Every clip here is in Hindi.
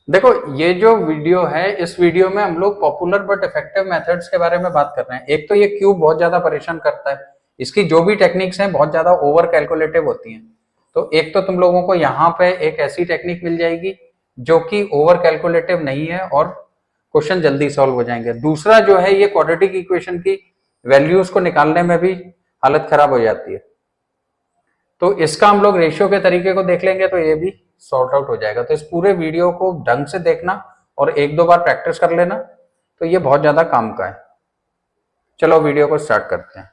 देखो, ये जो वीडियो है, इस वीडियो में हम लोग पॉपुलर बट इफेक्टिव मेथड्स के बारे में बात कर रहे हैं। एक तो ये क्यूब बहुत ज्यादा परेशान करता है, इसकी जो भी टेक्निक्स हैं बहुत ज्यादा ओवर कैलकुलेटिव होती हैं। तो एक तो तुम लोगों को यहाँ पे एक ऐसी टेक्निक मिल जाएगी जो कि ओवर कैलकुलेटिव नहीं है और क्वेश्चन जल्दी सॉल्व हो जाएंगे। दूसरा जो है, ये क्वाड्रेटिक इक्वेशन की वैल्यूज को निकालने में भी हालत खराब हो जाती है। तो इसका हम लोग रेशियो के तरीके को देख लेंगे तो ये भी सॉर्ट आउट हो जाएगा। तो इस पूरे वीडियो को ढंग से देखना और एक दो बार प्रैक्टिस कर लेना, तो ये बहुत ज्यादा काम का है। चलो वीडियो को स्टार्ट करते हैं।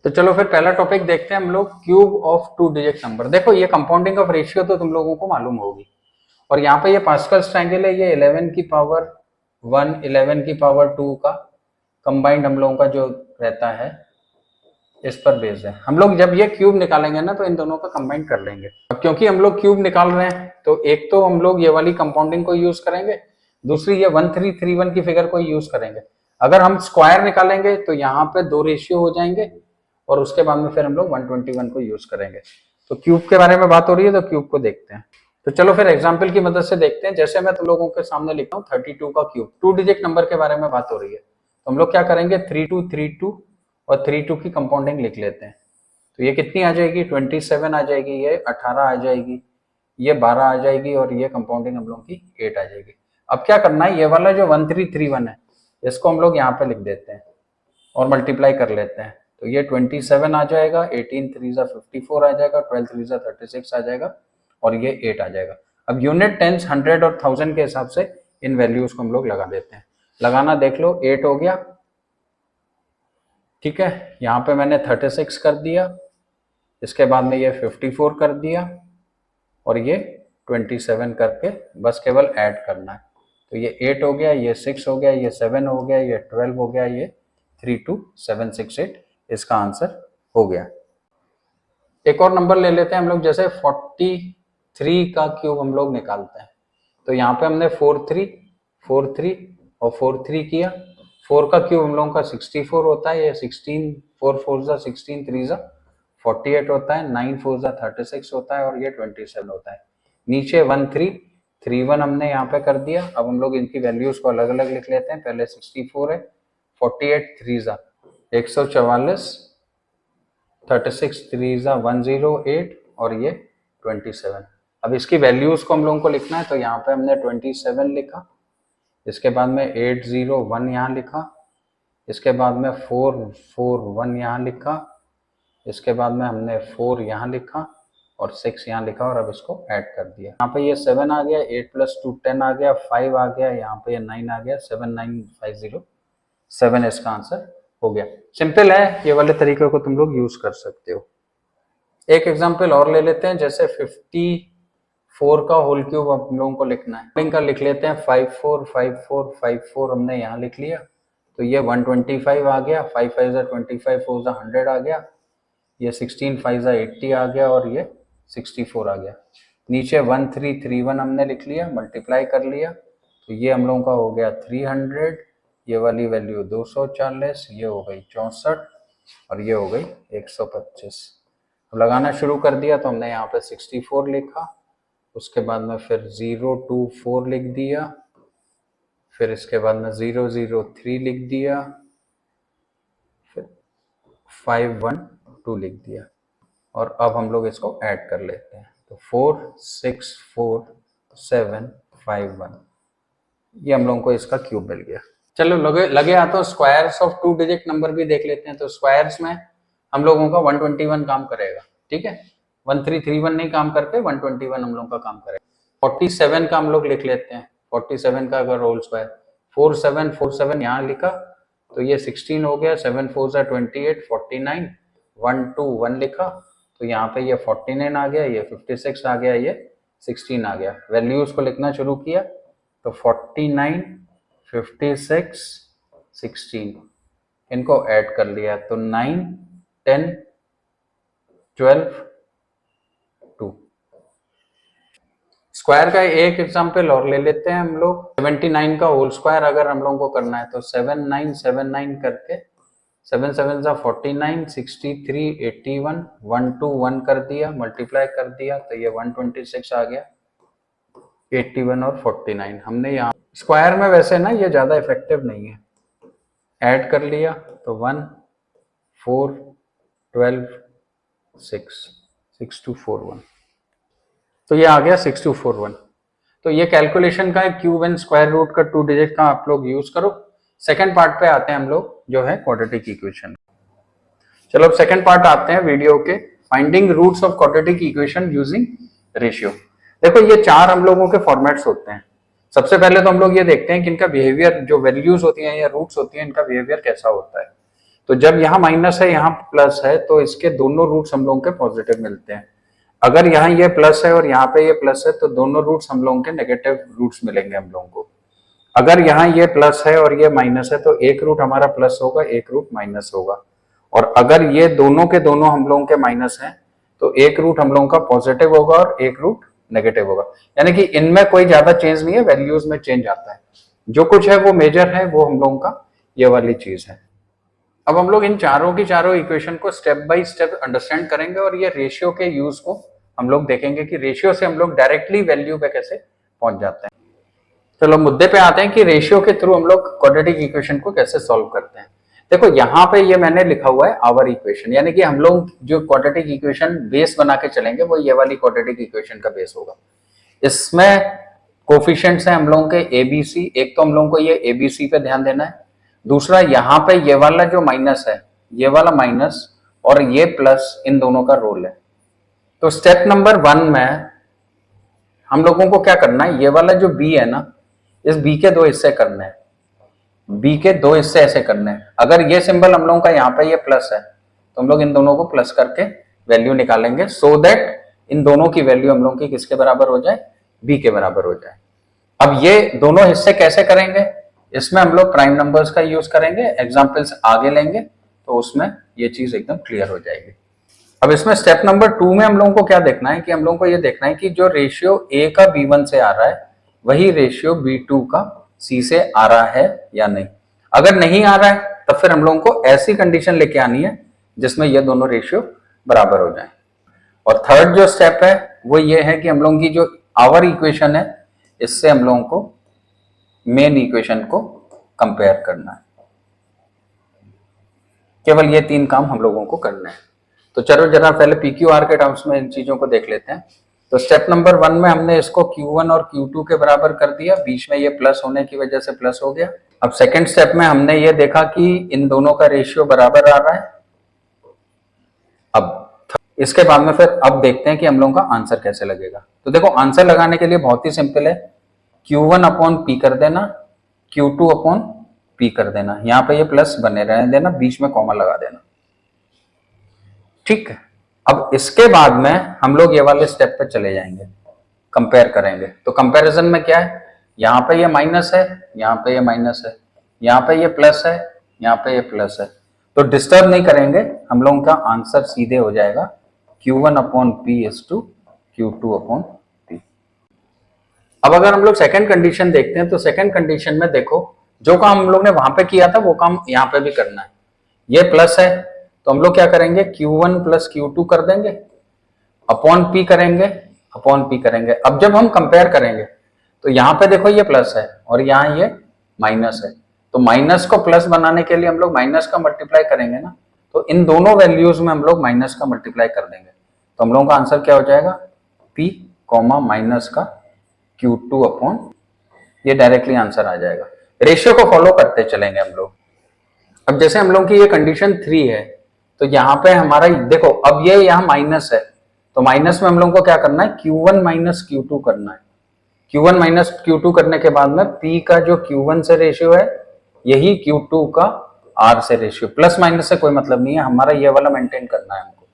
तो चलो फिर पहला टॉपिक देखते हैं हम लोग, क्यूब ऑफ 2 डिजिट नंबर। देखो, ये कंपाउंडिंग ऑफ रेशियो तो तुम लोगों को मालूम होगी, और यहाँ पे ये पास्कल्स ट्रायंगल है, ये 11 की पावर 1 11 की पावर 2 का कंबाइंड हम लोगों का जो रहता है इस पर बेस्ड है। हम लोग जब ये क्यूब निकालेंगे ना तो इन दोनों का कंबाइन कर लेंगे। अब क्योंकि हम लोग क्यूब निकाल रहे हैं तो एक तो हम लोग ये वाली कंपाउंडिंग को यूज करेंगे, दूसरी ये 1331 की फिगर को यूज करेंगे। अगर हम स्क्वायर निकालेंगे तो यहाँ पे दो रेशियो हो जाएंगे और उसके बाद में फिर हम लोग 121 को यूज करेंगे। तो क्यूब के बारे में बात हो रही है तो क्यूब को देखते हैं। तो चलो फिर एग्जाम्पल की मदद से देखते हैं। जैसे मैं तुम लोगों के सामने लिखता हूँ 32 का क्यूब, 2 डिजिट नंबर के बारे में बात हो रही है, तो हम लोग क्या करेंगे, 3232 और 32 की कंपाउंडिंग लिख लेते हैं। तो ये कितनी आ जाएगी, 27 आ जाएगी, ये 18 आ जाएगी, ये 12 आ जाएगी, और ये कंपाउंडिंग हम लोग की 8 आ जाएगी। अब क्या करना है, ये वाला जो 1331 है इसको हम लोग यहाँ पे लिख देते हैं और मल्टीप्लाई कर लेते हैं। तो ये 27 आ जाएगा, 18 3 54 आ जाएगा, 12 3 36 आ जाएगा, और ये 8 आ जाएगा। अब यूनिट, टेंस, 100 और 1000 के हिसाब से इन वैल्यूज को हम लोग लगा देते हैं। लगाना देख लो, 8 हो गया, ठीक है, यहाँ पे मैंने 36 कर दिया, इसके बाद में ये 54 कर दिया, और ये 27 करके बस केवल ऐड करना है। तो ये 8 हो गया, ये 6 हो गया, ये 7 हो गया, ये 12 हो गया, ये 32768 इसका आंसर हो गया। एक और नंबर ले लेते हैं हम लोग, जैसे 43 का क्यूब हम लोग निकालते हैं। तो यहाँ पे हमने 43 और 43 किया। 4 का क्यूब हम लोगों का 64 होता है, ये 16 4 4 16 3 48 होता है, 9 4 36 होता है, और ये 27 होता है। नीचे 1331 हमने यहाँ पे कर दिया। अब हम लोग इनकी वैल्यूज को अलग अलग लिख लेते हैं। पहले 64 है, 48 3 144, 36 3 108, और ये 27। अब इसकी वैल्यूज को हम लोगों को लिखना है, तो यहाँ पे हमने 27 लिखा, इसके बाद में 801 यहाँ लिखा, इसके बाद में 441 यहाँ लिखा, इसके बाद में हमने 4 यहाँ लिखा और 6 यहाँ लिखा, और अब इसको ऐड कर दिया। यहाँ पे ये 7 आ गया, 8 + 2 10 आ गया, 5 आ गया, यहाँ पे ये 9 आ गया, 79507 इसका आंसर हो गया। सिंपल है, ये वाले तरीके को तुम लोग यूज कर सकते हो। एक एग्जाम्पल और ले लेते हैं, जैसे 54 का होल क्यूब हम लोगों को लिखना है। इनका लिख लेते हैं, 54 54 54 हमने यहाँ लिख लिया। तो ये 125 आ गया, 5 5 25, 4 100 आ गया, ये 16 5 80 आ गया, और ये 64 आ गया। नीचे 1331 हमने लिख लिया, मल्टीप्लाई कर लिया, तो ये हम लोगों का हो गया 300, ये वाली वैल्यू 240, ये हो गई 64, और ये हो गई 125। अब लगाना शुरू कर दिया, तो हमने यहाँ पे 64 लिखा, उसके बाद में फिर 024 लिख दिया, फिर इसके बाद में 003 लिख दिया, फिर 512 लिख दिया, और अब हम लोग इसको ऐड कर लेते हैं। तो 464751, ये हम लोगों को इसका क्यूब मिल गया। चलो लगे हाथों स्क्वायर्स ऑफ 2 डिजिट नंबर भी देख लेते हैं। तो स्क्वायर्स में हम लोगों का 121 काम करेगा, ठीक है, 1331 नहीं काम करके 121 हम लोगों का काम करेगा। 47 का हम लोग लिख लेते हैं, 47 का अगर होल स्क्वायर 4747 यहाँ लिखा, तो ये 16 हो गया, 7 4 28, 49, 121 लिखा, तो यहाँ पे ये 49 आ गया, ये 56 आ गया, ये 16 आ गया। वैल्यूज को लिखना शुरू किया, तो 49 56 16 इनको ऐड कर लिया, तो 9 10 12 2। स्क्वायर का एक एग्जांपल और ले लेते हैं हम लोग। 79 का होल स्क्वायर अगर हम लोगों को करना है, तो 7979 करके 7 7 49, 63, 81, 121 कर दिया, मल्टीप्लाई कर दिया, तो ये 126 आ गया। 81 और 49 हमने यहाँ स्क्वायर में वैसे ना ये ज़्यादा इफेक्टिव नहीं है। ऐड कर लिया तो 1 4 12 6 6241, तो ये आ गया 6241। तो ये कैलकुलेशन का है, क्यूब एंड स्क्वायर रूट का 2 डिजिट का आप लोग यूज करो। सेकंड पार्ट पे आते हैं हम लोग, जो है क्वाड्रेटिक इक्वेशन। चलो अब सेकंड पार्ट आते हैं वीडियो के, finding roots of quadratic equation using ratio. देखो ये चार हम लोगों के फॉर्मेट्स होते हैं। सबसे पहले तो हम लोग ये देखते हैं कि इनका बिहेवियर, जो वैल्यूज होती हैं या रूट्स होती हैं, इनका बिहेवियर कैसा होता है। तो जब यहाँ माइनस है यहाँ प्लस है तो इसके दोनों रूट्स हम लोगों के पॉजिटिव मिलते हैं। अगर यहाँ ये प्लस है और यहाँ पे ये प्लस है तो दोनों रूट्स हम लोगों के नेगेटिव रूट्स मिलेंगे हम लोगों को। अगर यहाँ ये प्लस है और ये माइनस है तो एक रूट हमारा प्लस होगा, एक रूट माइनस होगा। और अगर ये दोनों के दोनों हम लोगों के माइनस हैं तो एक रूट हम लोगों का पॉजिटिव होगा और एक रूट नेगेटिव होगा। यानी कि इनमें कोई ज्यादा चेंज नहीं है, वैल्यूज में चेंज आता है। जो कुछ है वो मेजर है, वो हम लोगों का ये वाली चीज है। अब हम लोग इन चारों की चारों इक्वेशन को स्टेप बाय स्टेप अंडरस्टैंड करेंगे और ये रेशियो के यूज को हम लोग देखेंगे कि रेशियो से हम लोग डायरेक्टली वैल्यू पे कैसे पहुंच जाते हैं। चलो मुद्दे पे आते हैं कि रेशियो के थ्रू हम लोग क्वाड्रेटिक इक्वेशन को कैसे सॉल्व करते हैं। देखो यहाँ पे ये मैंने लिखा हुआ है आवर इक्वेशन, यानी कि हम लोग जो क्वाड्रेटिक इक्वेशन बेस बना के चलेंगे वो ये वाली क्वाड्रेटिक इक्वेशन का बेस होगा। इसमें कोफिशिएंट्स हैं हम लोगों के एबीसी। एक तो हम लोगों को ये एबीसी पे ध्यान देना है, दूसरा यहाँ पे ये वाला जो माइनस है, ये वाला माइनस और ये प्लस, इन दोनों का रोल है। तो स्टेप नंबर 1 में हम लोगों को क्या करना है, ये वाला जो बी है ना, इस बी के दो हिस्से करने हैं। बी के दो हिस्से ऐसे करने हैं। अगर ये सिंबल हम लोगों का यहाँ पे ये प्लस है तो हम लोग इन दोनों को प्लस करके वैल्यू निकालेंगे, सो दैट इन दोनों की वैल्यू हम लोगों की किसके बराबर हो जाए, बी के बराबर हो जाए। अब ये दोनों हिस्से कैसे करेंगे, इसमें हम लोग प्राइम नंबर्स का यूज करेंगे, एग्जाम्पल्स आगे लेंगे तो उसमें ये चीज एकदम क्लियर हो जाएगी। अब इसमें स्टेप नंबर 2 में हम लोगों को क्या देखना है कि हम लोगों को ये देखना है कि जो रेशियो ए का B1 से आ रहा है वही रेशियो B2 का C से आ रहा है या नहीं। अगर नहीं आ रहा है तो फिर हम लोगों को ऐसी कंडीशन लेके आनी है जिसमें ये दोनों रेशियो बराबर हो जाए। और थर्ड जो स्टेप है वो ये है कि हम लोगों की जो आवर इक्वेशन है इससे हम लोगों को मेन इक्वेशन को कंपेयर करना है। केवल ये 3 काम हम लोगों को करना है। तो चलो जरा पहले PQR के टर्म्स में इन चीजों को देख लेते हैं। तो स्टेप नंबर 1 में हमने इसको Q1 और Q2 के बराबर कर दिया, बीच में ये प्लस होने की वजह से प्लस हो गया। अब सेकंड स्टेप में हमने ये देखा कि इन दोनों का रेशियो बराबर आ रहा है। अब इसके बाद में फिर अब देखते हैं कि हम लोगों का आंसर कैसे लगेगा। तो देखो आंसर लगाने के लिए बहुत ही सिंपल है, Q1 अपॉन P कर देना, Q2 अपॉन P कर देना। यहाँ पे ये प्लस बने रहने देना, बीच में कॉमा लगा देना, ठीक है। अब इसके बाद में हम लोग ये वाले स्टेप पे चले जाएंगे, कंपेयर करेंगे। तो कंपैरिजन में क्या है, यहाँ पे ये माइनस है, यहाँ पे ये माइनस है, यहाँ पे ये प्लस है, यहाँ पे ये प्लस है। तो डिस्टर्ब नहीं करेंगे, हम लोगों का आंसर सीधे हो जाएगा Q1 upon P is to Q2 upon P। अब अगर हम लोग सेकंड कंडीशन देखते हैं तो सेकंड कंडीशन में देखो जो काम हम लोग ने वहां पे किया था वो काम यहाँ पे भी करना है। ये प्लस है तो हम लोग क्या करेंगे, Q1 प्लस Q2 कर देंगे, अपॉन P करेंगे, अपॉन P करेंगे। अब जब हम कंपेयर करेंगे तो यहाँ पे देखो ये प्लस है और यहाँ ये माइनस है, तो माइनस को प्लस बनाने के लिए हम लोग माइनस का मल्टीप्लाई करेंगे ना, तो इन दोनों वैल्यूज में हम लोग माइनस का मल्टीप्लाई कर देंगे। तो हम लोगों का आंसर क्या हो जाएगा, P कॉमा माइनस का Q2 अपॉन, ये डायरेक्टली आंसर आ जाएगा। रेशियो को फॉलो करते चलेंगे हम लोग। अब जैसे हम लोग की ये कंडीशन 3 है तो यहाँ पे हमारा देखो, अब ये यहाँ माइनस है तो माइनस में हम लोग को क्या करना है, Q1 माइनस Q2 करना है। Q1 माइनस Q2 करने के बाद में P का जो Q1 से रेशियो है यही Q2 का R से रेशियो, प्लस माइनस से कोई मतलब नहीं है, हमारा ये वाला मेंटेन करना है हमको।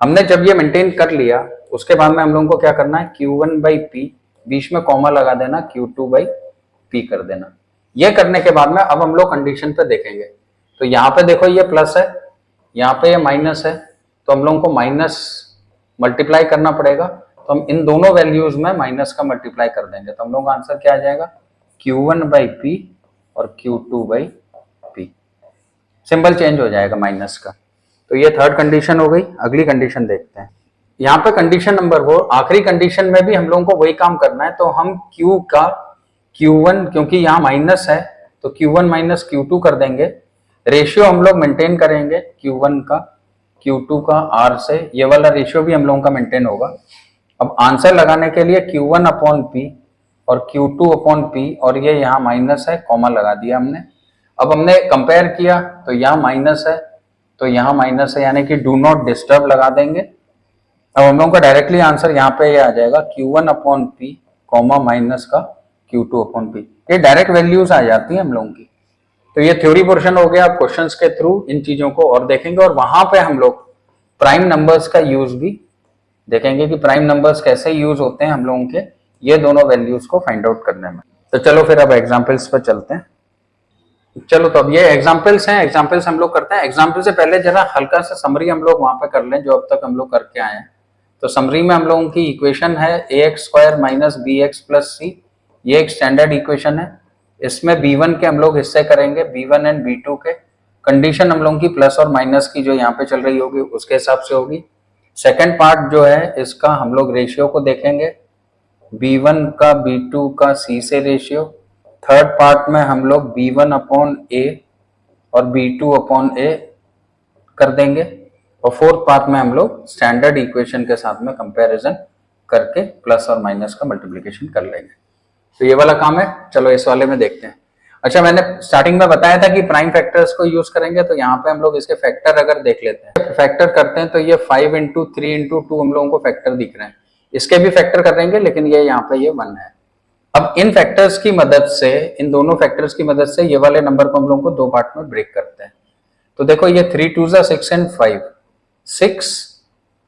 हमने जब ये मेंटेन कर लिया उसके बाद में हम लोगों को क्या करना है, Q1 बाई P, बीच में कॉमा लगा देना, Q2 बाई P कर देना। ये करने के बाद में अब हम लोग कंडीशन पे देखेंगे। तो यहाँ पे देखो ये प्लस है, यहाँ पे ये माइनस है, तो हम लोगों को माइनस मल्टीप्लाई करना पड़ेगा। तो हम इन दोनों वैल्यूज में माइनस का मल्टीप्लाई कर देंगे, तो हम लोगों का आंसर क्या आ जाएगा, Q1 बाई P और Q2 by P। Symbol change हो जाएगा माइनस का। तो ये थर्ड कंडीशन हो गई। अगली कंडीशन देखते हैं। यहाँ पे कंडीशन नंबर 4, आखिरी कंडीशन में भी हम लोगों को वही काम करना है। तो हम Q का Q1, क्योंकि यहाँ माइनस है तो Q1 माइनस Q2 कर देंगे। रेशियो हम लोग मेंटेन करेंगे Q1 का Q2 का R से, ये वाला रेशियो भी हम लोगों का मेंटेन होगा। अब आंसर लगाने के लिए Q1 अपॉन P और Q2 अपॉन P, और ये यहाँ माइनस है, कॉमा लगा दिया हमने। अब हमने कंपेयर किया तो यहाँ माइनस है तो यहाँ माइनस है, यानी कि डू नॉट डिस्टर्ब लगा देंगे। अब हम लोगों का डायरेक्टली आंसर यहाँ पे ये आ जाएगा Q1 upon P comma minus का Q2 अपॉन P। ये डायरेक्ट वैल्यूज आ जाती है हम लोगों की। तो ये थ्योरी पोर्शन हो गया। आप क्वेश्चंस के थ्रू इन चीजों को और देखेंगे, और वहां पे हम लोग प्राइम नंबर्स का यूज भी देखेंगे कि प्राइम नंबर्स कैसे यूज होते हैं हम लोगों के ये दोनों वैल्यूज को फाइंड आउट करने में। तो चलो फिर अब एग्जाम्पल्स पर चलते हैं। चलो तो अब ये एग्जाम्पल्स हैं, एग्जाम्पल्स हम लोग करते हैं। एग्जाम्पल से पहले जरा हल्का सा समरी हम लोग वहां पे कर लें जो अब तक हम लोग करके आए हैं। तो समरी में हम लोगों की इक्वेशन है ax² minus bx plus c, ये एक स्टैंडर्ड इक्वेशन है। इसमें b1 के हम लोग हिस्से करेंगे, b1 एंड b2 के। कंडीशन हम लोगों की प्लस और माइनस की जो यहाँ पे चल रही होगी उसके हिसाब से होगी। सेकेंड पार्ट जो है इसका हम लोग रेशियो को देखेंगे, b1 का b2 का c से रेशियो। थर्ड पार्ट में हम लोग b1 अपॉन a और b2 अपॉन a कर देंगे, और फोर्थ पार्ट में हम लोग स्टैंडर्ड इक्वेशन के साथ में कंपैरिजन करके प्लस और माइनस का मल्टीप्लिकेशन कर लेंगे। तो ये वाला काम है। चलो इस वाले में देखते हैं। अच्छा, मैंने स्टार्टिंग में बताया था कि प्राइम फैक्टर्स को यूज करेंगे, तो यहाँ पे हम लोग इसके फैक्टर अगर देख लेते हैं, फैक्टर करते हैं तो ये 5 इंटू 3 इंटू 2 हम लोगों को फैक्टर दिख रहे हैं। इसके भी फैक्टर करेंगे, लेकिन ये यहाँ पे ये 1 है। अब इन फैक्टर्स की मदद से, इन दोनों फैक्टर्स की मदद से ये वाले नंबर को हम लोगों को दो पार्ट में ब्रेक करते हैं। तो देखो ये 3 2 6 एंड 5, 6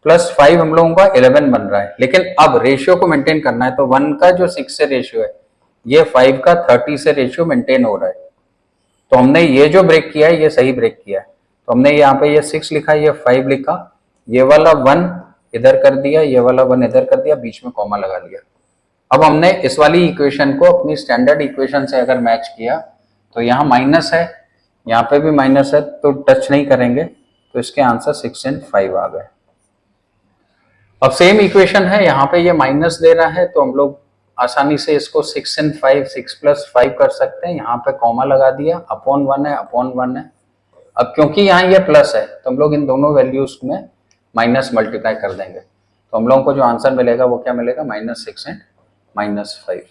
प्लस 5 हम लोगों का 11 बन रहा है। लेकिन अब रेशियो को मेंटेन करना है, तो 1 का जो 6 से रेशियो है ये 5 का 30 से रेशियो मेंटेन हो रहा है। तो हमने ये जो ब्रेक किया है ये सही ब्रेक किया है। तो हमने यहाँ पे ये 6 लिखा, ये 5 लिखा, ये वाला 1 इधर कर दिया, ये वाला 1 इधर कर दिया, बीच में कॉमा लगा दिया। अब हमने इस वाली इक्वेशन को अपनी स्टैंडर्ड इक्वेशन से अगर मैच किया तो यहाँ माइनस है, यहाँ पे भी माइनस है, तो टच नहीं करेंगे, तो इसके आंसर 6 एंड 5 आ गए। अब सेम इक्वेशन है, यहाँ पे ये माइनस दे रहा है, तो हम लोग आसानी से इसको 6 एंड 5, 6 प्लस 5 कर सकते हैं। यहाँ पे कॉमा लगा दिया, अपॉन 1 है, अपॉन 1 है। अब क्योंकि यहाँ ये प्लस है तो हम लोग इन दोनों वैल्यूज में माइनस मल्टीप्लाई कर देंगे, तो हम लोगों को जो आंसर मिलेगा वो क्या मिलेगा, -6 एंड -5।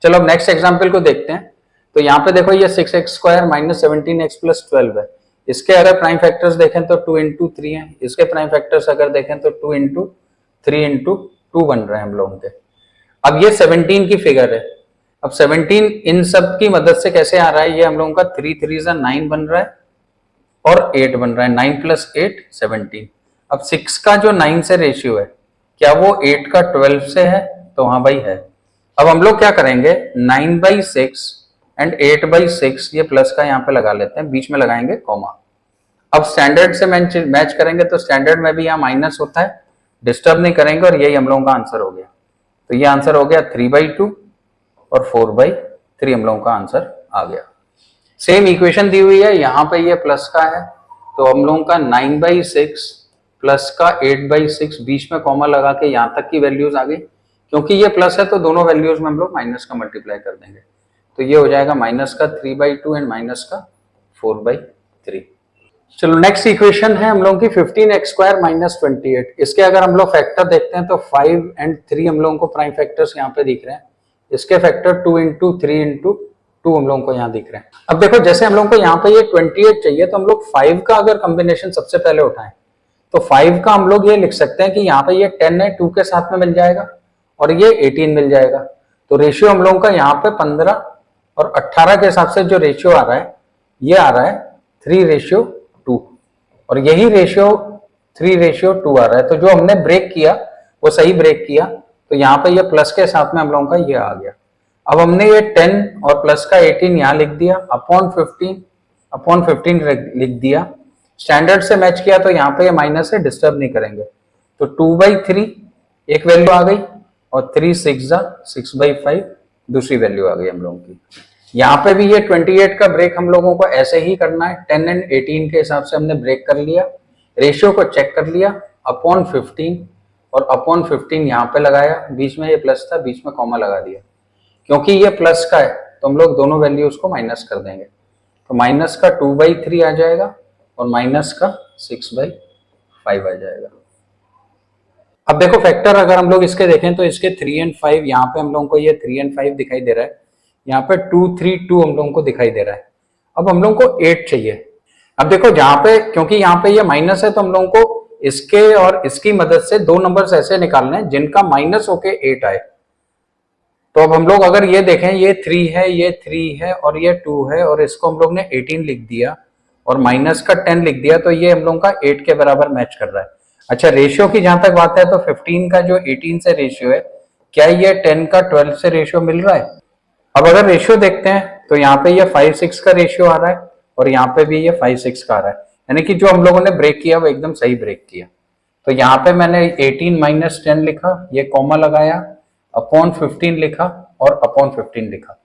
चलो अब नेक्स्ट एग्जाम्पल को देखते हैं। तो यहाँ पे देखो ये 6x² माइनस 17x प्लस 12 है। इसके अगर प्राइम फैक्टर्स देखें तो 2 इंटू 3 है। इसके प्राइम फैक्टर्स अगर देखें तो 2 इंटू 3 इंटू 2 बन रहे हैं हम लोगों के। अब ये 17 की फिगर है। अब 17 इन सब की मदद से कैसे आ रहा है, ये हम लोगों का 3 3 9 बन रहा है और 8 बन रहा है, 9 प्लस 8 17। अब 6 का जो 9 से रेशियो है, क्या वो 8 का 12 से है, तो हाँ भाई है। अब हम लोग क्या करेंगे, 9/6 एंड 8/6, ये प्लस का यहाँ पे लगा लेते हैं, बीच में लगाएंगे कॉमा। अब स्टैंडर्ड से मैच करेंगे तो स्टैंडर्ड में भी यहाँ माइनस होता है, डिस्टर्ब नहीं करेंगे, और यही हम लोगों का आंसर हो गया। तो ये आंसर हो गया 3/2 और 4/3 हम लोगों का आंसर आ गया। सेम इक्वेशन दी हुई है, यहाँ पे ये प्लस का है, तो हम लोगों का 9/6 प्लस का 8/6, बीच में कॉमा लगा के यहाँ तक की वैल्यूज आ गई। क्योंकि ये प्लस है तो दोनों वैल्यूज में हम लोग माइनस का मल्टीप्लाई कर देंगे, तो ये हो जाएगा माइनस का 3/2 एंड माइनस का 4/3। चलो नेक्स्ट इक्वेशन है हम लोगों की 15x² माइनस 28। इसके अगर हम लोग फैक्टर देखते हैं तो 5 एंड 3 हम लोगों को प्राइम फैक्टर्स यहाँ पे दिख रहे हैं। इसके फैक्टर 2 इंटू 3 इंटू 2 हम लोगों को यहाँ दिख रहे हैं। अब देखो जैसे हम लोगों को यहाँ पे ये 28 चाहिए, तो हम लोग 5 का अगर कॉम्बिनेशन सबसे पहले उठाएं तो 5 का हम लोग ये लिख सकते हैं कि यहाँ पे ये 10 है, 2 के साथ में मिल जाएगा, और ये 18 मिल जाएगा। तो रेशियो हम लोगों का यहाँ पे 15 और 18 के हिसाब से जो रेशियो आ रहा है, ये आ रहा है 3:2, और यही रेशियो 3:2 आ रहा है। तो जो हमने ब्रेक किया वो सही ब्रेक किया, तो यहाँ पे ये प्लस के साथ में हम लोगों का ये आ गया। अब हमने ये 10 और प्लस का 18 यहाँ लिख दिया, अपॉन 15 लिख दिया। स्टैंडर्ड से मैच किया तो यहाँ पे ये माइनस है, डिस्टर्ब नहीं करेंगे, तो 2/3 एक वैल्यू आ गई, और 3 6 6/5 दूसरी वैल्यू आ गई हम लोगों की। यहाँ पे भी ये 28 का ब्रेक हम लोगों को ऐसे ही करना है, 10 एंड 18 के हिसाब से हमने ब्रेक कर लिया, रेशियो को चेक कर लिया, अपॉन 15 और अपॉन 15 यहाँ पे लगाया, बीच में ये प्लस था, बीच में कॉमा लगा दिया। क्योंकि ये प्लस का है तो हम लोग दोनों वैल्यूज को माइनस कर देंगे, तो माइनस का 2/3 आ जाएगा और माइनस का 6/5 आ जाएगा। अब देखो फैक्टर अगर हम लोग इसके देखें तो इसके 3 और 5, यहाँ पे हम लोगों को ये 3 और 5 दिखाई दे रहा है, यहाँ पे 2, 3, 2 हम लोगों को दिखाई दे रहा है। अब हम लोगों को 8 चाहिए। अब देखो जहां पे, क्योंकि यहाँ पे ये माइनस है तो हम लोगों को इसके और इसकी मदद से दो नंबर्स ऐसे निकालने हैं जिनका माइनस होके 8 आए। तो अब हम लोग अगर ये देखें, ये 3 है, ये 3 है और ये 2 है और इसको हम लोग ने 18 लिख दिया और माइनस का 10 लिख दिया, तो ये हम लोग का 8 के बराबर मैच कर रहा है। अच्छा, रेशियो की जहां तक बात है तो 15 का जो 18 से रेशियो है, क्या ये 10 का 12 से रेशियो मिल रहा है? अब अगर रेशियो देखते हैं तो यहाँ पे ये 5-6 का रेशियो आ रहा है और यहाँ पे भी ये 5-6 का आ रहा है, यानी कि जो हम लोगों ने ब्रेक किया वो एकदम सही ब्रेक किया। तो यहाँ पे मैंने 18 माइनस 10 लिखा, ये कॉमा लगाया, अपॉन 15 लिखा और अपॉन 15 लिखा।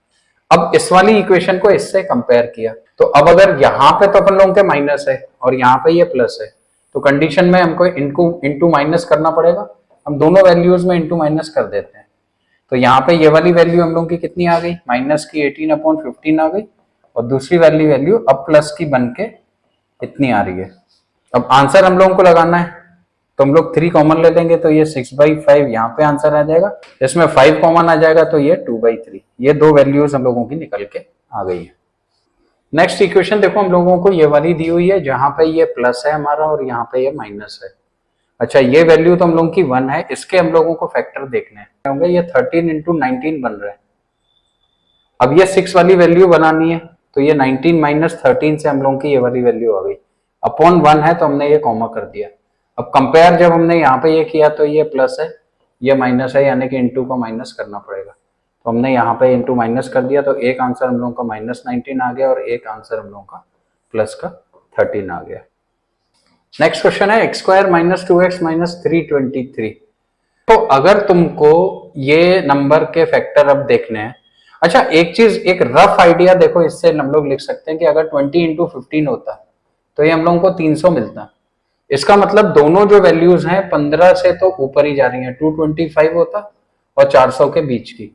अब इस वाली इक्वेशन को इससे कंपेयर किया, तो अब अगर यहाँ पे तो अपन लोगों के माइनस है और यहाँ पे ये प्लस है, तो कंडीशन में हमको इंटू माइनस करना पड़ेगा। हम दोनों वैल्यूज में इंटू माइनस कर देते हैं, तो यहाँ पे ये वाली वैल्यू हम लोगों की कितनी आ गई, माइनस की 18/15 आ गई और दूसरी वाली वैल्यू अब प्लस की बन के इतनी आ रही है। अब आंसर हम लोगों को लगाना है तो हम लोग 3 कॉमन ले लेंगे, तो ये 6/5 यहाँ पे आंसर आ जाएगा, इसमें 5 कॉमन आ जाएगा तो ये 2/3। ये दो वैल्यूज हम लोगों की निकल के आ गई है। नेक्स्ट इक्वेशन देखो, हम लोगों को ये वाली दी हुई है जहां पे ये प्लस है हमारा और यहाँ पे ये माइनस है। अच्छा, ये वैल्यू तो हम लोगों की 1 है, इसके हम लोगों को फैक्टर देखने होंगे। ये 13 × 19 बन रहा है। अब ये 6 वाली वैल्यू बनानी है, तो ये 19 माइनस 13 से हम लोगों की ये वाली वैल्यू आ गई। अपॉन 1 है तो हमने ये कॉमा कर दिया। अब कंपेयर जब हमने यहाँ पे ये किया तो ये प्लस है, ये माइनस है, यानी कि इंटू का माइनस करना पड़ेगा। तो हमने यहाँ पे इंटू माइनस कर दिया, तो एक आंसर हम लोगों का -19 आ गया और एक आंसर हम लोगों का प्लस का 13 आ गया। नेक्स्ट क्वेश्चन है x² - 2x - 323। तो अगर तुमको ये नंबर के फैक्टर अब देखने हैं, अच्छा एक चीज, एक रफ आइडिया देखो, इससे हम लोग लिख सकते हैं कि अगर 20 × 15 होता तो ये हम लोगों को 300 मिलता। इसका मतलब दोनों जो वैल्यूज हैं 15 से तो ऊपर ही जा रही हैं, 225 होता और 400 के बीच की।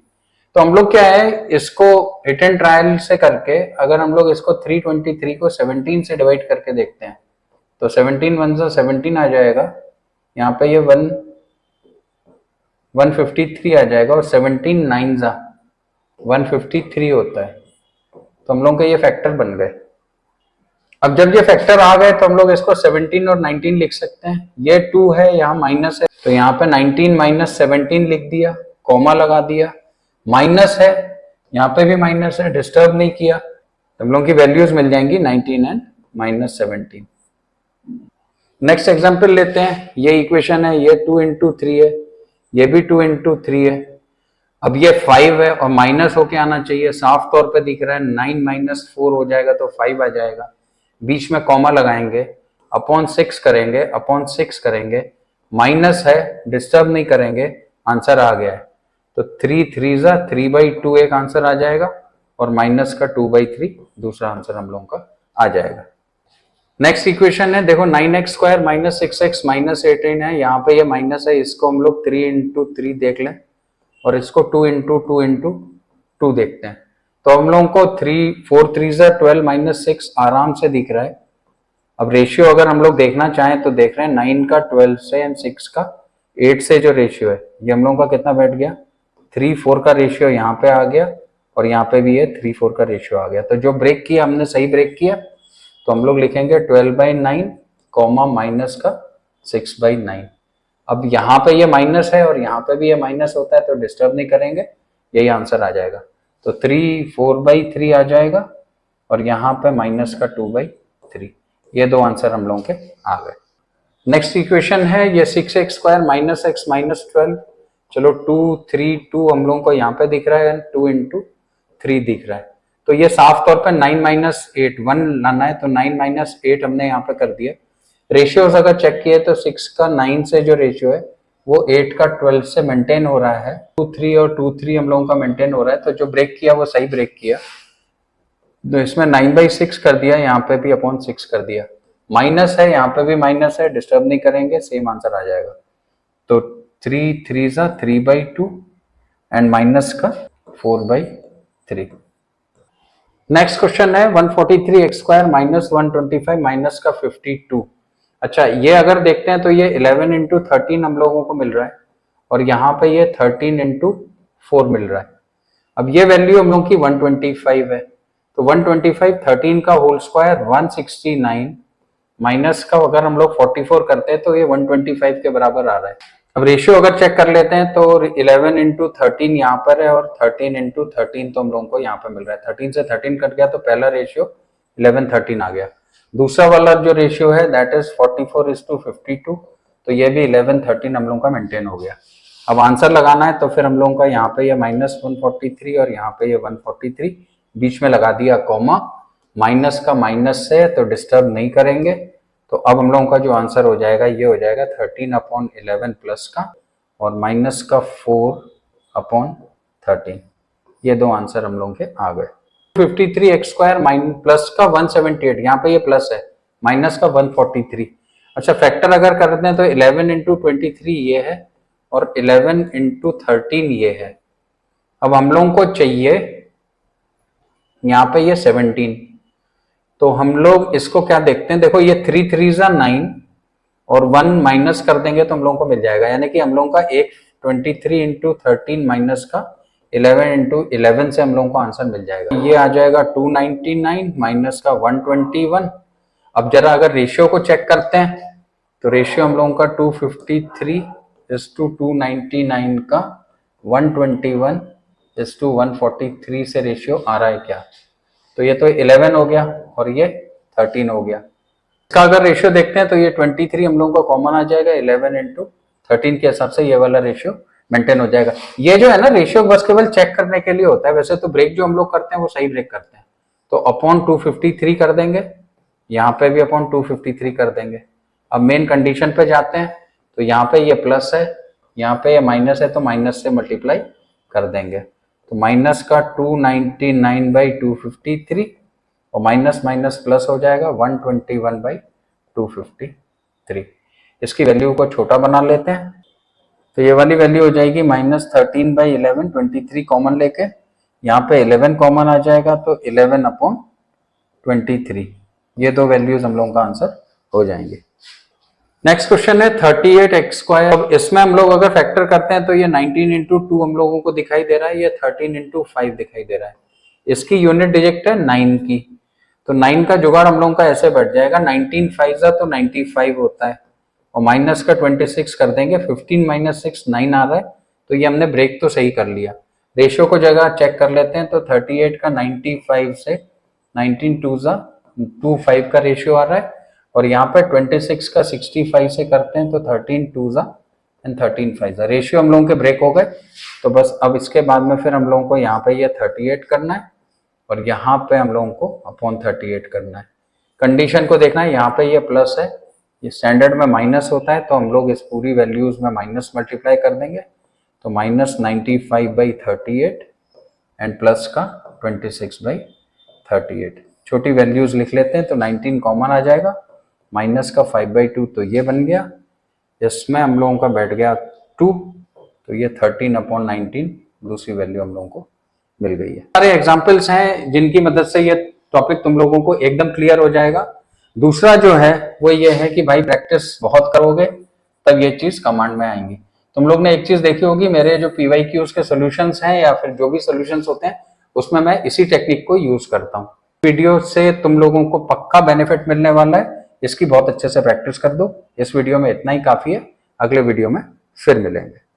तो हम लोग क्या है, इसको हिट एंड ट्रायल से करके अगर हम लोग इसको 323 को 17 से डिवाइड करके देखते हैं तो 17 1 से 17 आ जाएगा, यहाँ पे ये 153 आ जाएगा और 17 9 जा 153 होता है। तो हम लोग के ये फैक्टर बन गए। अब जब ये फैक्टर आ गए तो हम लोग इसको 17 और 19 लिख सकते हैं। ये 2 है, यहाँ माइनस है, तो यहाँ पे 19 माइनस 17 लिख दिया, कॉमा लगा दिया। माइनस है, यहाँ पे भी माइनस है, डिस्टर्ब नहीं किया, तो हम लोग की वैल्यूज मिल जाएंगी 19 एंड -17। नेक्स्ट एग्जाम्पल लेते हैं। ये इक्वेशन है, ये 2 × 3 है, ये भी 2 × 3 है। अब ये 5 है और माइनस होके आना चाहिए, साफ तौर पे दिख रहा है 9 - 4 हो जाएगा तो 5 आ जाएगा। बीच में कॉमा लगाएंगे, अपॉन 6 करेंगे, अपॉन 6 करेंगे, माइनस है, डिस्टर्ब नहीं करेंगे, आंसर आ गया है। तो 3 3 जा 3/2 एक आंसर आ जाएगा और माइनस का 2/3 दूसरा आंसर हम लोगों का आ जाएगा। नेक्स्ट इक्वेशन है, देखो 9x² - 6x - 18 है, यहाँ पे ये माइनस है, इसको हम लोग 3 × 3 देख लें और इसको 2 × 2 × 2 देखते हैं। तो हम लोगों को 4 3 जा 12 - 6 आराम से दिख रहा है। अब रेशियो अगर हम लोग देखना चाहें तो देख रहे हैं 9 का 12 से एंड 6 का 8 से जो रेशियो है, ये हम लोगों का कितना बैठ गया, 3-4 का रेशियो यहाँ पे आ गया और यहाँ पे भी ये 3-4 का रेशियो आ गया। तो जो ब्रेक किया हमने सही ब्रेक किया, तो हम लोग लिखेंगे 12/9 कॉमा माइनस का 6/9। अब यहाँ पे ये माइनस है और यहाँ पे भी ये माइनस होता है तो डिस्टर्ब नहीं करेंगे, यही आंसर आ जाएगा। तो 4/3 आ जाएगा और यहाँ पे माइनस का 2/3। ये दो आंसर हम लोगों के आ गए। नेक्स्ट इक्वेशन है ये 6x² - x - 12। चलो 2 3 2 हम लोगों को यहाँ पे दिख रहा है, 2 × 3 दिख रहा है, तो ये साफ तौर पे 9 - 8 1 लाना है, तो 9 - 8 हमने यहाँ पे कर दिया। रेशियोज अगर चेक किए तो 6 का 9 से जो रेशियो है वो 8 का 12 से मेंटेन हो रहा है, 2 3 और 2 3 हम लोगों का मेंटेन हो रहा है। तो जो ब्रेक किया वो सही ब्रेक किया, तो इसमें 9/6 कर दिया, यहाँ पे भी अपॉन 6 कर दिया। माइनस है, यहाँ पे भी माइनस है, डिस्टर्ब नहीं करेंगे, सेम आंसर आ जाएगा। तो 3 3 सा 3/2 एंड माइनस का 4/3। नेक्स्ट क्वेश्चन है 143 स्क्वायर माइनस 125 माइनस का 52। अच्छा, ये अगर देखते हैं तो ये 11 इंटू 13 हम लोगों को मिल रहा है और यहाँ पे ये 13 इंटू 4 मिल रहा है। अब ये वैल्यू हम लोग की 125 है, तो 125 13 का होल स्क्वायर 169 माइनस का अगर हम लोग 44 करते हैं तो ये 125 के बराबर आ रहा है। अब रेशियो अगर चेक कर लेते हैं तो 11 इंटू 13 यहाँ पर है और 13 इंटू 13 तो हम लोगों को यहाँ पर मिल रहा है। 13 से 13 कट गया तो पहला रेशियो 11:13 आ गया। दूसरा वाला जो रेशियो है दैट इज 44:52, तो ये भी 11:13 हम लोगों का मेंटेन हो गया। अब आंसर लगाना है तो फिर हम लोगों का यहाँ पे ये -143 और यहाँ पे ये 143, बीच में लगा दिया कॉमा, माइनस का माइनस से तो डिस्टर्ब नहीं करेंगे। तो अब हम लोगों का जो आंसर हो जाएगा ये हो जाएगा 13/11 प्लस का और माइनस का 4/13। ये दो आंसर हम लोगों के आ गए। 53 x स्क्वायर प्लस का 178, यहाँ पे ये प्लस है, माइनस का 143। अच्छा, फैक्टर अगर करते हैं तो 11 इंटू 23 ये है और 11 इंटू 13 ये है। अब हम लोगों को चाहिए यहाँ पे ये 17, तो हम लोग इसको क्या देखते हैं, देखो ये 3 3 सा 9 और 1 माइनस कर देंगे तो हम लोगों को मिल जाएगा, यानी कि हम लोगों का एक 23 इंटू 13 माइनस का 11 इंटू 11 से हम लोगों को आंसर मिल जाएगा। ये आ जाएगा 299 माइनस का 121। अब जरा अगर रेशियो को चेक करते हैं तो रेशियो हम लोगों का 253 इज टू 299 का 121 इज टू 143 से रेशियो आ रहा है क्या, तो ये तो 11 हो गया और ये 13 हो गया। इसका अगर रेशियो देखते हैं तो ये 23 हम लोगों का कॉमन आ जाएगा, 11 इंटू 13 के हिसाब से ये वाला रेशियो मेंटेन हो जाएगा। ये जो है ना रेशियो बस केवल चेक करने के लिए होता है, वैसे तो ब्रेक जो हम लोग करते हैं वो सही ब्रेक करते हैं। तो अपॉन 253 कर देंगे, यहाँ पे भी अपॉन 253 कर देंगे। अब मेन कंडीशन पे जाते हैं तो यहाँ पे ये प्लस है, यहाँ पे ये माइनस है, तो माइनस से मल्टीप्लाई कर देंगे, तो माइनस का 299/253 और माइनस माइनस प्लस हो जाएगा 121/253। इसकी वैल्यू को छोटा बना लेते हैं तो ये वाली वैल्यू हो जाएगी -13/11, 23 कॉमन लेके यहाँ पे 11 कॉमन आ जाएगा तो 11/23। ये दो वैल्यूज हम लोगों का आंसर हो जाएंगे। नेक्स्ट क्वेश्चन है 38 x स्क्वायर। अब इसमें हम लोग अगर फैक्टर करते हैं तो ये 19 इंटू 2 हम लोगों को दिखाई दे रहा है, ये 13 इंटू 5 दिखाई दे रहा है। इसकी यूनिट डिजिट है 9 की, तो 9 का जुगाड़ हम लोगों का ऐसे बढ़ जाएगा, 19 5 तो 95 होता है और माइनस का 26 कर देंगे, 15 माइनस 6 9 आ रहा है, तो ये हमने ब्रेक तो सही कर लिया। रेशियो को जगह चेक कर लेते हैं तो 38 का 95 से 19 2 25 का रेशियो आ रहा है और यहाँ पे 26 का 65 से करते हैं तो 13 2 एंड 13 5 रेशियो हम लोगों के ब्रेक हो गए। तो बस अब इसके बाद में फिर हम लोगों को यहाँ पे ये 38 करना है और यहाँ पे हम लोगों को अपॉन 38 करना है। कंडीशन को देखना है, यहाँ पे ये प्लस है, ये स्टैंडर्ड में माइनस होता है, तो हम लोग इस पूरी वैल्यूज में माइनस मल्टीप्लाई कर देंगे, तो -95/38 एंड प्लस का 26/38। छोटी वैल्यूज लिख लेते हैं तो 19 कॉमन आ जाएगा, माइनस का 5/2 तो ये बन गया, इसमें हम लोगों का बैठ गया 2, तो ये 13/19 दूसरी वैल्यू हम लोगों को मिल गई है। सारे एग्जाम्पल्स हैं जिनकी मदद से ये टॉपिक तुम लोगों को एकदम क्लियर हो जाएगा। दूसरा जो है वो ये है कि भाई प्रैक्टिस बहुत करोगे तब ये चीज कमांड में आएंगी। तुम लोग ने एक चीज देखी होगी, मेरे जो PYQs के सॉल्यूशंस हैं या फिर जो भी सॉल्यूशंस होते हैं उसमें मैं इसी टेक्निक को यूज करता हूँ। वीडियो से तुम लोगों को पक्का बेनिफिट मिलने वाला है, इसकी बहुत अच्छे से प्रैक्टिस कर दो। इस वीडियो में इतना ही काफी है, अगले वीडियो में फिर मिलेंगे।